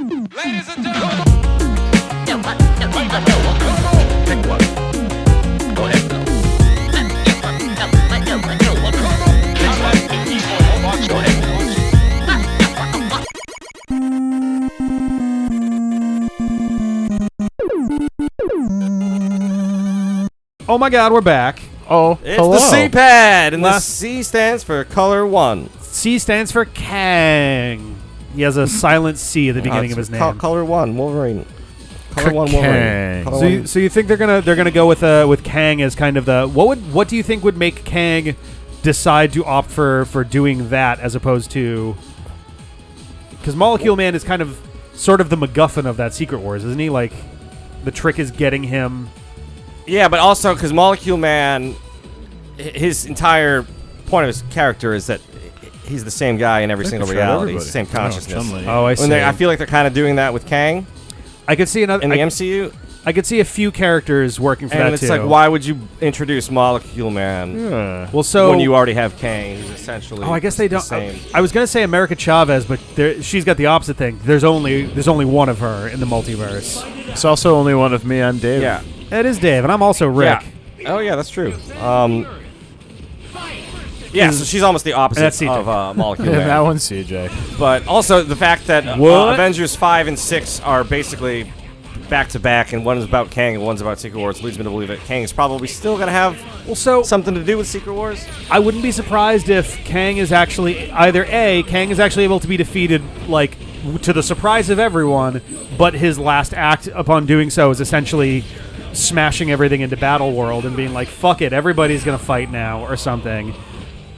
Ladies and gentlemen. Pick one. Go ahead. Go ahead. Oh my God, we're back. Oh, it's hello. the C-pad, and the C stands for color 1. C stands for Kang. He has a silent C at the beginning of his name. Color 1, Wolverine. Color 1, Wolverine. Color So you think they're gonna go with Kang as kind of the what do you think would make Kang decide to opt for doing that as opposed to, because Molecule Man is kind of sort of the MacGuffin of that Secret Wars, isn't he? Like the trick is getting him. Yeah, but also because Molecule Man, his entire point of his character is that he's the same guy in every single reality. It's the same consciousness. Oh, I see. I feel like they're kind of doing that with Kang. I could see another in the MCU. I could see a few characters working for that too. And it's like, why would you introduce Molecule Man? Yeah. Well, so when you already have Kang, who's essentially. I guess they don't. Same. I was gonna say America Chavez, but she's got the opposite thing. There's only one of her in the multiverse. There's also only one of me. I'm Dave. Yeah, it is Dave, and I'm also Rick. Yeah. Oh yeah, that's true. Yeah, so she's almost the opposite of Molecule Man. That one's CJ. But also the fact that Avengers 5 and 6 are basically back-to-back, and one is about Kang and one's about Secret Wars, leads me to believe that Kang is probably still going to have something to do with Secret Wars. I wouldn't be surprised if Kang is actually Kang is actually able to be defeated, like, to the surprise of everyone, but his last act upon doing so is essentially smashing everything into Battle World and being like, fuck it, everybody's going to fight now, or something.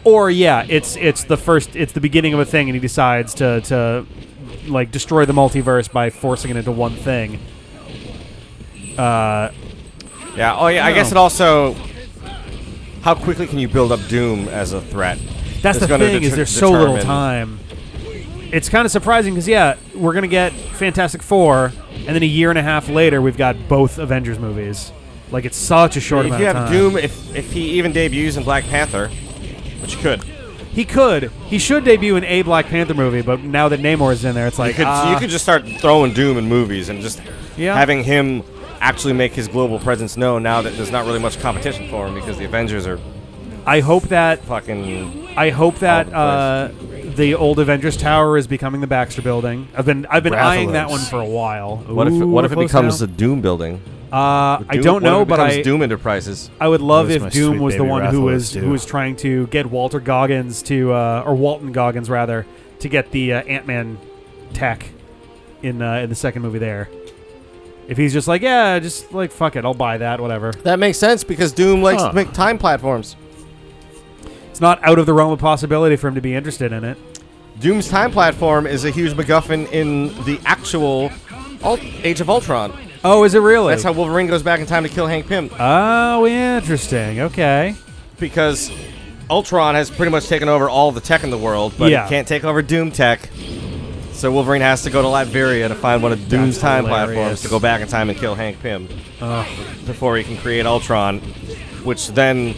Or it's the beginning of a thing, and he decides to like destroy the multiverse by forcing it into one thing. I guess it also, how quickly can you build up Doom as a threat? That's the thing, is there's so little time. It's kind of surprising because we're gonna get Fantastic Four, and then a year and a half later we've got both Avengers movies. Like, it's such a short amount of time. If you have Doom, if he even debuts in Black Panther, which he could. He should debut in a Black Panther movie, but now that Namor is in there, it's like you could just start throwing Doom in movies and just having him actually make his global presence known. Now that there's not really much competition for him because the Avengers are. I hope that the old Avengers Tower is becoming the Baxter Building. I've been eyeing that one for a while. What if it becomes the Doom Building? I don't know, but Doom Enterprises. I would love if Doom was the one who was trying to get Walton Goggins rather, to get the Ant-Man tech in the second movie there. If he's just like, fuck it, I'll buy that, whatever. That makes sense because Doom likes to make time platforms. It's not out of the realm of possibility for him to be interested in it. Doom's time platform is a huge MacGuffin in the actual Age of Ultron. Oh, is it really? That's how Wolverine goes back in time to kill Hank Pym. Oh, interesting. Okay. Because Ultron has pretty much taken over all the tech in the world, but he can't take over Doom tech. So Wolverine has to go to Latveria to find one of Doom's time platforms to go back in time and kill Hank Pym before he can create Ultron, which then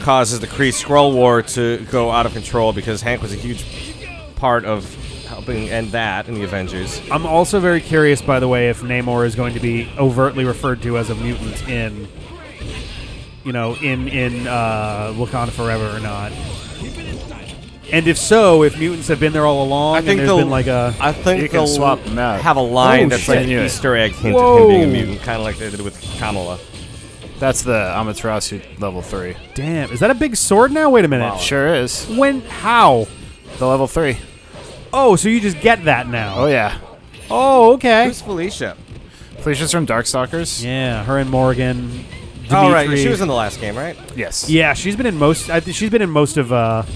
causes the Kree Skrull War to go out of control because Hank was a huge part of helping end that in the Avengers. I'm also very curious, by the way, if Namor is going to be overtly referred to as a mutant in Wakanda Forever or not. And if so, if mutants have been there all along, I think they'll swap them out. Have a line that's like an Easter egg hint of him being a mutant, kind of like they did with Kamala. That's the Amaterasu level 3. Damn, is that a big sword now? Wait a minute. Wow. Sure is. When? How? The level 3. Oh, so you just get that now? Oh yeah. Oh, okay. Who's Felicia? Felicia's from Darkstalkers. Yeah, her and Morgan. Dimitri. Oh right, she was in the last game, right? Yes. Yeah, she's been in most. She's been in most of the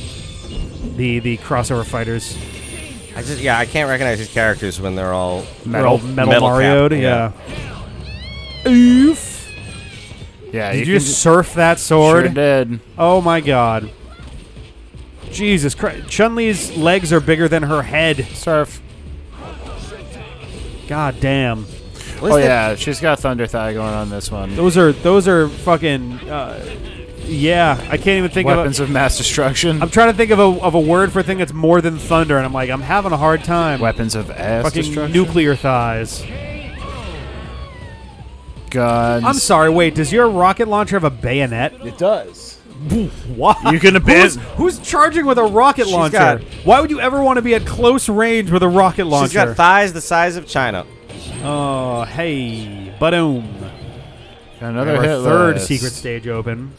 crossover fighters. I can't recognize these characters when they're all metal Mario'd. Yeah. Oof. Yeah. Did you just surf that sword? Sure did. Oh my God. Jesus Christ. Chun-Li's legs are bigger than her head. Surf. God damn. Oh yeah, she's got Thunder Thigh going on this one. Those are fucking Yeah, I can't even think Weapons of mass destruction. I'm trying to think of a word for a thing that's more than thunder, and I'm having a hard time. Weapons of ass Fucking destruction. nuclear thighs. Guns. I'm sorry, wait, does your rocket launcher have a bayonet? It does. What? You can abandon. Who's charging with a rocket launcher? got- Why would you ever want to be at close range with a rocket launcher? She's got thighs the size of China. Oh, hey, boom. Another Our hit third list. secret stage open.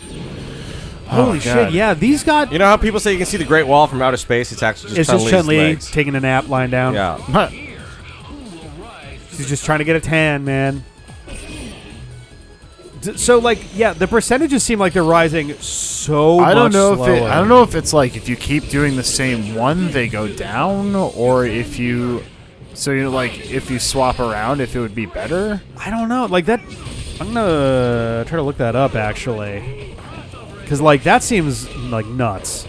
Oh, Holy God. shit! Yeah, these got. You know how people say you can see the Great Wall from outer space? It's actually just It's just Chun-Li's Chun-Li legs. taking a nap, lying down. Yeah. She's just trying to get a tan, man. So, like, yeah, the percentages seem like they're rising so I don't much know slower. if I don't know if it's like if you keep doing the same one, they go down, or if you. So you know, like if you swap around, if it would be better. I don't know. Like that. I'm gonna try to look that up actually, because like that seems like nuts.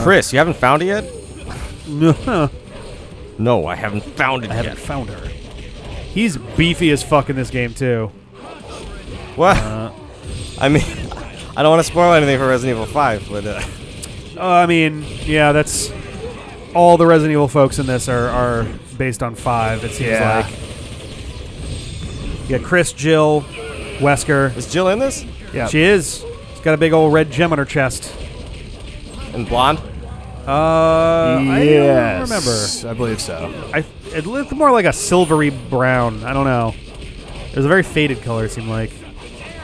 Chris, you haven't found it yet? No, No, I haven't found it I yet. haven't found her. He's beefy as fuck in this game too. What? I mean, I don't want to spoil anything for Resident Evil 5, but I mean, yeah, that's all the Resident Evil folks in this are based on 5. It seems like. Yeah, Chris, Jill, Wesker. is Jill in this? Yeah. She is. She's got a big old red gem on her chest. And blonde? I don't remember. I believe so. It looked more like a silvery brown. I don't know. It was a very faded color, it seemed like.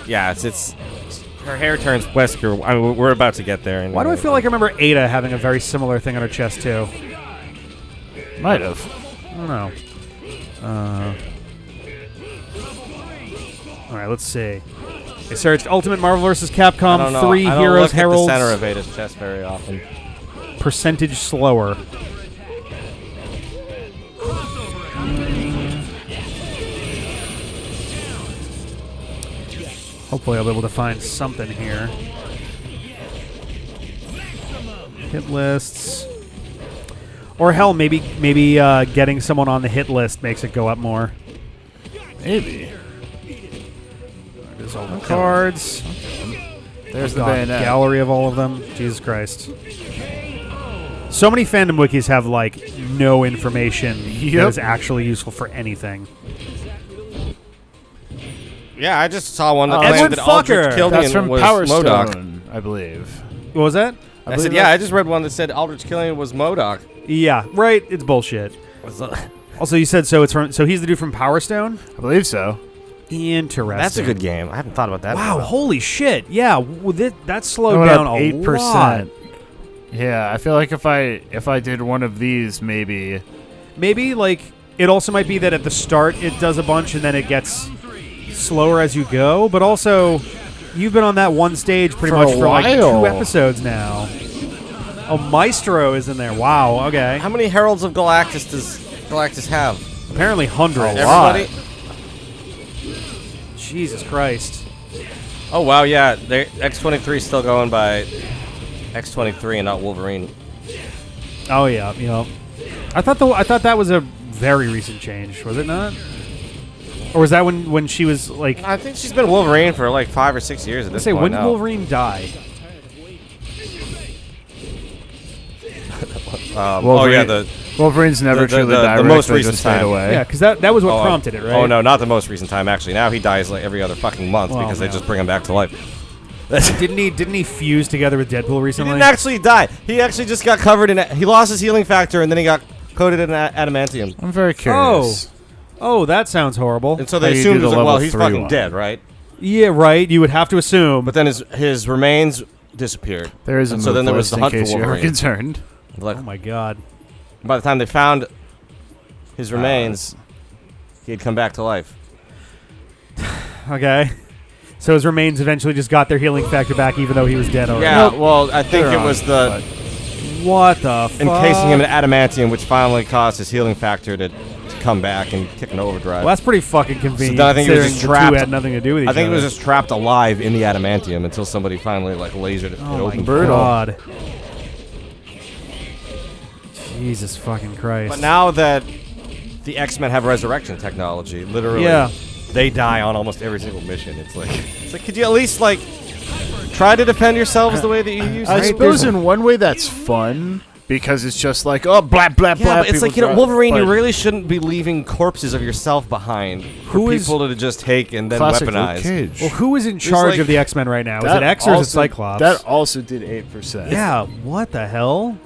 Yeah, it's her hair turns Wesker. I mean, we're about to get there. Why do I feel like I remember Ada having a very similar thing on her chest, too? Might have. I don't know. All right, let's see. I searched Ultimate Marvel vs. I Capcom don't know. 3 I don't Heroes look Heralds. at the center of Ada's chest very often. Percentage slower. Hopefully I'll be able to find something here. Hit lists. Or hell, maybe getting someone on the hit list makes it go up more. Maybe. There's all the cards. There's the God, bayonet. gallery of all of them. Jesus Christ. So many fandom wikis have like no information that Yep. is actually useful for anything. Yeah, I just saw one that Edward claimed that Aldrich Fucker. Killian That's from was Power MODOK. Stone, I believe. What was that? I said, yeah, I just read one that said Aldrich Killian was MODOK. Yeah, right. It's bullshit. Also, you said so. So he's the dude from Power Stone. I believe so. Interesting. That's a good game. I haven't thought about that. Wow! in a while. Holy shit! Yeah, that slowed I went down up a 8%. lot. Yeah, I feel like if I did one of these, maybe. Maybe like it also might be that at the start it does a bunch and then it gets slower as you go. But also, you've been on that one stage pretty For much a for like while. 2 episodes now. Oh, Maestro is in there. Wow. Okay. How many Heralds of Galactus does Galactus have? Apparently hundreds. Everybody? Jesus Christ. Oh, wow, yeah. X-23 is still going by X-23 and not Wolverine. Oh yeah. Yeah. I thought that was a very recent change. Was it not? Or was that when she was like? I think she's been Wolverine for like 5 or 6 years at this Say point when did now. Wolverine die? Wolverine's never the- truly the died. most They recent just fade time. away. Yeah, because that was what prompted it, right? Oh, no, not the most recent time, actually. Now he dies like every other fucking month Well, because they no. just bring him back to life. Didn't he fuse together with Deadpool He recently? didn't actually die. He actually just got covered in... He lost his healing factor, and then he got coated in adamantium. I'm very curious. Oh, that sounds horrible. And so How they do you assumed, do it was the like, well, level he's 3 fucking one? dead, right? Yeah, right. You would have to assume. But then his remains disappeared. There is a And move so then there was list the in hunt for case you're Wolverine. concerned. Like, Oh my god. by the time they found his remains, he had come back to life. Okay. So his remains eventually just got their healing factor back, even though he was dead already. Yeah, well, I think They're it was the What the fuck? encasing him in adamantium, which finally caused his healing factor to come back and kick an overdrive. Well, that's pretty fucking convenient. So then I think it was considering just the two trapped. had nothing to do with each I think it other. was just trapped alive in the adamantium until somebody finally like lasered it Oh my open. god. Jesus fucking Christ. But now that the X-Men have resurrection technology, literally, Yeah. they die on almost every single mission. It's like, could you at least like try to defend yourselves the way that you used to. I suppose in one way that's fun because it's just like, oh, blah, blah, blah. Yeah, but it's like, Wolverine, you but really shouldn't be leaving corpses of yourself behind for people to just take and then classic Luke weaponize. Cage. Well, who is in charge like- of the X-Men right now? Is That it X or is it also- Cyclops? That also did 8%. yeah, what the hell?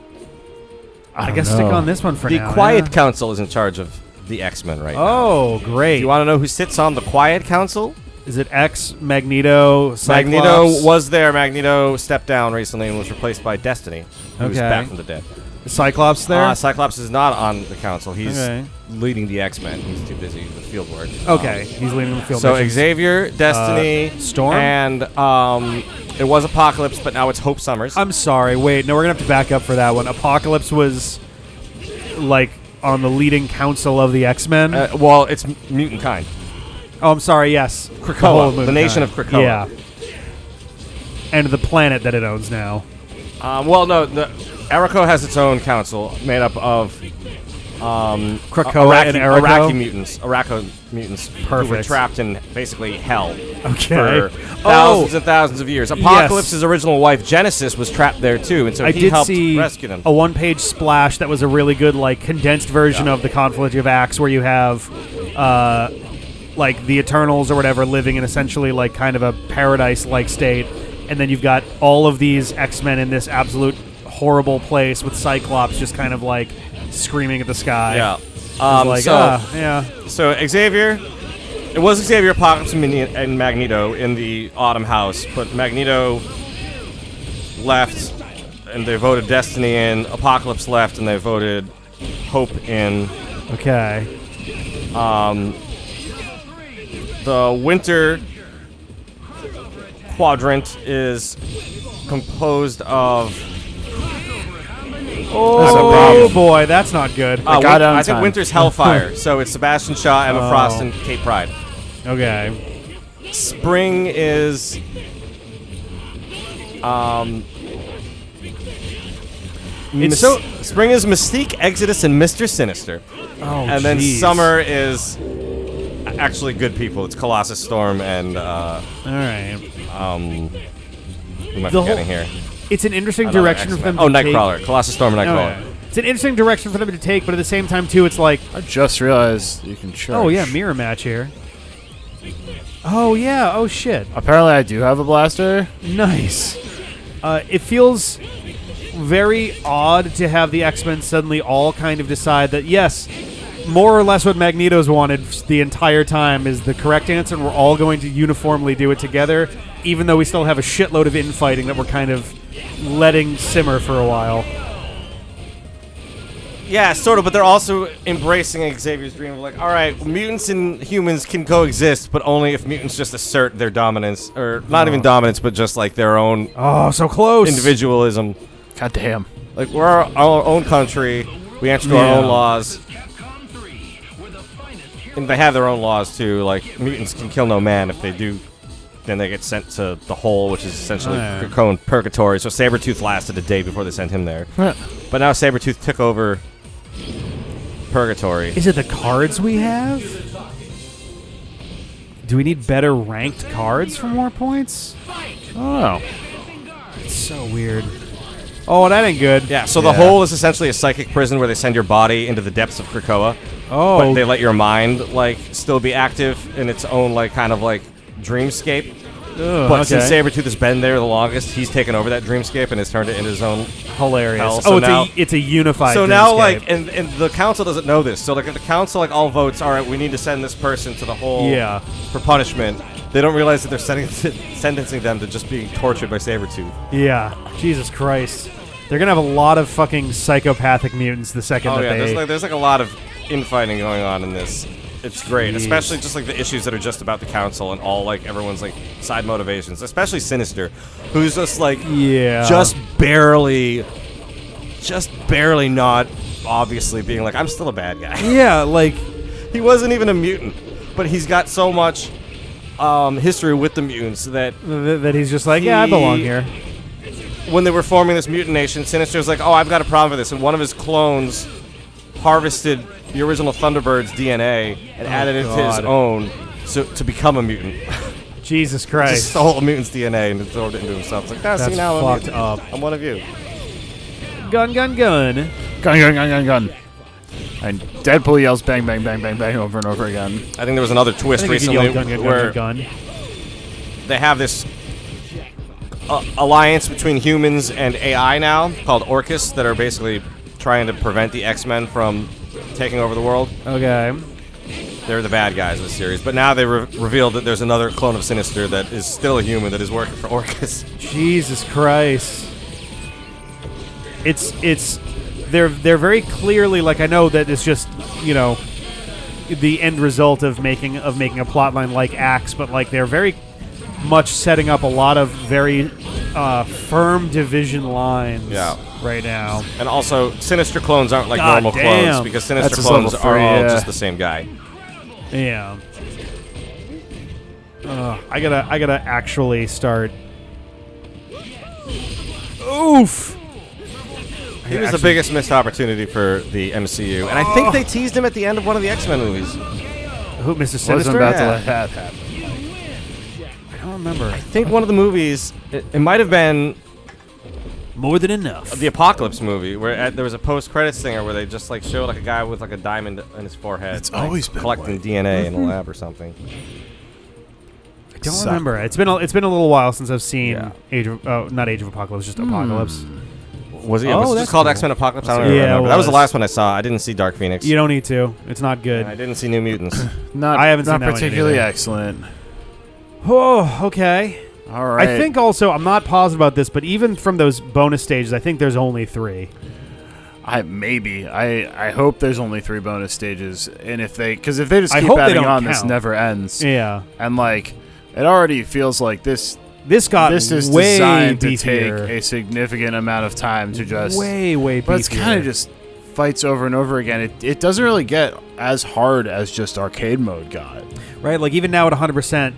I don't guess know. stick on this one for The now. Quiet yeah. Council is in charge of the X-Men right now. Oh, great. Do you want to know who sits on the Quiet Council? Is it X, Magneto, Cyclops? Magneto was there. Magneto stepped down recently and was replaced by Destiny, who's Okay. back from the dead. Cyclops there? Cyclops is not on the council. He's Okay. leading the X-Men. He's too busy with field work. Okay, he's leading the field So missions. Xavier, Destiny, Storm? and it was Apocalypse, but now it's Hope Summers. I'm sorry. Wait, no, we're going to have to back up for that one. Apocalypse was, like, on the leading council of the X-Men. Well, it's mutant kind. Oh, I'm sorry, yes. Krakoa, the nation of Krakoa. Yeah. And the planet that it owns now. Well, no, Araco has its own council made up of Krakoa and Araco? Araco mutants who were Perfect. trapped in basically hell Okay. for thousands and thousands of years. Apocalypse's original wife, Genesis, was trapped there too, and so I he did helped see rescue them. a one-page splash that was a really good, like, condensed version of the Conflict of Acts where you have, like, the Eternals or whatever living in essentially, like, kind of a paradise-like state, and then you've got all of these X-Men in this absolute horrible place with Cyclops just kind of, like, screaming at the sky. Yeah. Like, yeah. So Xavier, it was Xavier, Apocalypse, and Magneto in the Autumn House, but Magneto left, and they voted Destiny in. Apocalypse left, and they voted Hope in. Okay. The Winter Quadrant is composed of. Oh, boy, that's not good. got it on I think time. Winter's Hellfire, so it's Sebastian Shaw, Emma Frost, and Kate Pride. Okay. Spring is It's so- Spring is Mystique, Exodus, and Mr. Sinister. Oh, And then jeez. summer is actually good people. It's Colossus Storm and All right. who am I The whole- forgetting here? It's an interesting Another direction for X-Men. them to take. Nightcrawler. Colossus Storm and Nightcrawler. Okay. It's an interesting direction for them to take, but at the same time, too, it's like, I just realized you can charge. oh, yeah, mirror match here. Oh, yeah. Oh, shit. Apparently, I do have a blaster. Nice. It feels very odd to have the X-Men suddenly all kind of decide that, yes, more or less what Magneto's wanted the entire time is the correct answer, and we're all going to uniformly do it together, even though we still have a shitload of infighting that we're kind of letting simmer for a while. Yeah, sort of, but they're also embracing Xavier's dream of like, all right, mutants and humans can coexist, but only if mutants just assert their dominance, or not even dominance, but just like their own Oh, so close. individualism. God damn. Like, we're our own country. We answer to our own laws. And they have their own laws, too. Like, mutants can kill no man. If they do, then they get sent to the Hole, which is essentially Krakoan Purgatory. So Sabretooth lasted a day before they sent him there. But now Sabretooth took over Purgatory. Is it the cards we have? Do we need better ranked cards for more points? Oh. It's so weird. Oh, that ain't good. Yeah, so the Hole is essentially a psychic prison where they send your body into the depths of Krakoa. Oh. But they let your mind, like, still be active in its own, like, kind of, like, dreamscape. Ugh, But since okay. Sabretooth has been there the longest, he's taken over that dreamscape and has turned it into his own Hilarious. hell. Oh, So it's now- it's a unified. So now, dreamscape. like, and the council doesn't know this. So, like, if the council, like, all votes, all right, we need to send this person to the Hole Yeah. for punishment, they don't realize that they're sentencing them to just being tortured by Sabretooth. Yeah. Jesus Christ. They're gonna have a lot of fucking psychopathic mutants the second Oh, that yeah, they. there's, like, a lot of infighting going on in this. It's great, Jeez. especially just, like, the issues that are just about the council and all, like, everyone's, like, side motivations, especially Sinister, who's just, like, Yeah. just barely not obviously being like, I'm still a bad guy. Yeah, like. He wasn't even a mutant, but he's got so much history with the mutants that That he's just like, yeah, I belong here. when they were forming this mutant nation, Sinister's like, oh, I've got a problem with this. And one of his clones harvested the original Thunderbird's DNA and added it to his God. own to become a mutant. Jesus Just Christ. stole a mutant's DNA and absorbed it into himself. It's like, That's see, now fucked up. I'm one of you. Gun. Gun, gun, gun, gun, gun. And Deadpool yells bang, bang, bang, bang, bang over and over again. I think there was another twist I think you recently could yell where gun. they have this alliance between humans and AI now called Orcus that are basically trying to prevent the X-Men from taking over the world. Okay. They're the bad guys of the series, but now they revealed that there's another clone of Sinister that is still a human that is working for Orcus. Jesus Christ. They're very clearly, like, I know that it's just, you know, the end result of making a plotline like Axe, but like they're very much setting up a lot of very firm division lines right now. And also, Sinister clones aren't like God normal damn. clones because Sinister That's clones level are 3, all yeah. just the same guy. Yeah. I gotta actually start. Oof. He was the biggest missed opportunity for the MCU, and I think they teased him at the end of one of the X-Men movies. Who, Mr. Wasn't Sinister? about to Yeah. let that happen. I don't remember. I think one of the movies, it might have been More than enough. the Apocalypse movie, where there was a post-credits stinger where they just like showed like a guy with like a diamond in his forehead. It's like, always been collecting DNA in a lab or something. I don't remember. It's been a little while since I've seen Yeah. not Age of Apocalypse, just Apocalypse. Was it? Oh, was it that's just called cool. X-Men Apocalypse? I don't Yeah, even remember. it That was the was. last one I saw. I didn't see Dark Phoenix. You don't need to. It's not good. And I didn't see New Mutants. Not, I haven't seen not that one particularly either. excellent. Oh, okay. All right. I think also, I'm not positive about this, but even from those bonus stages, I think there's only 3. I hope there's only 3 bonus stages, and if they just I keep hope they adding don't on, this count. never ends. Yeah. And like, it already feels like this This got is way designed to beefier. take a significant amount of time to just way beefier. But it's kind of just fights over and over again. It doesn't really get as hard as just arcade mode got. right. Like even now at 100%,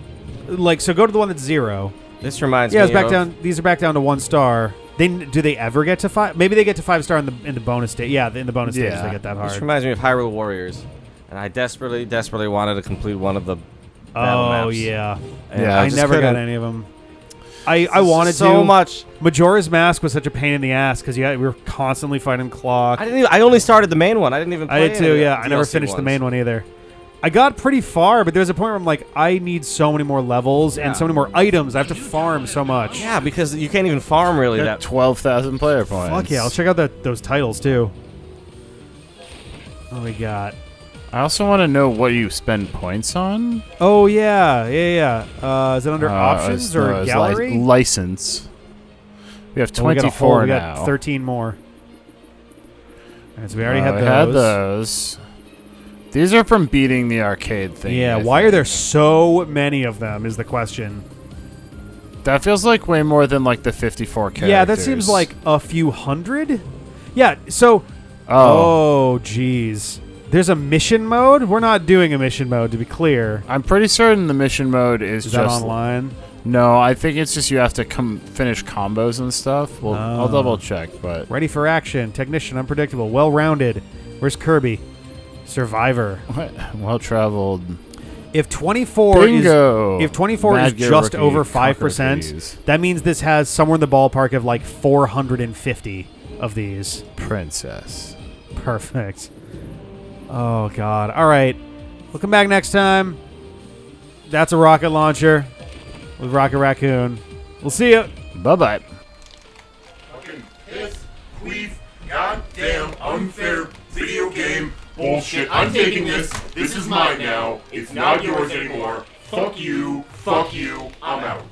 like so go to the one that's 0. This reminds Yeah, me it's back of down. These are back down to 1 star. Do they ever get to 5? Maybe they get to 5 star in the bonus stage. Yeah, in the bonus stages Yeah. they get that This hard. reminds me of Hyrule Warriors, and I desperately wanted to complete one of the battle Oh maps. yeah. And Yeah, I just never got couldn't. any of them. I wanted so to. much. Majora's Mask was such a pain in the ass because we were constantly fighting Clock. I only started the main one. I didn't even play I did any too. of the Yeah, I never DLC finished the ones. main one either. I got pretty far, but there's a point where I'm like, I need so many more levels and so many more items. I have to farm so much. Yeah, because you can't even farm really Got that. 12,000 player points. Fuck yeah! I'll check out those titles too. What do we got? I also want to know what you spend points on. Oh yeah. Is it under options No, or it's gallery? license. We have Oh, we got a 24 we now. got 13 more. All right, so we already We had had those. those. These are from beating the arcade thing. Yeah, I why are think. there so many of them is the question. That feels like way more than like the 54 characters. Yeah, that seems like a few hundred. Yeah, so... Oh. Oh, jeez. There's a mission mode? We're not doing a mission mode, to be clear. I'm pretty certain the mission mode is Is just that online? No, I think it's just you have to finish combos and stuff. Well, I'll Oh. double check, but Ready for action. Technician, unpredictable, well-rounded. Where's Kirby? Survivor. well traveled. If 24 Bingo. is if 24 Mad is Gear just Rookie, over Conquer 5%, These. that means this has somewhere in the ballpark of like 450 of these. Princess. Perfect. Oh god. All right. We'll come back next time. That's a rocket launcher with Rocket Raccoon. We'll see you. Bye-bye. Fucking piss, queef, goddamn unfair video game bullshit. I'm taking this. This is mine now. It's not yours anymore. Fuck you. I'm out.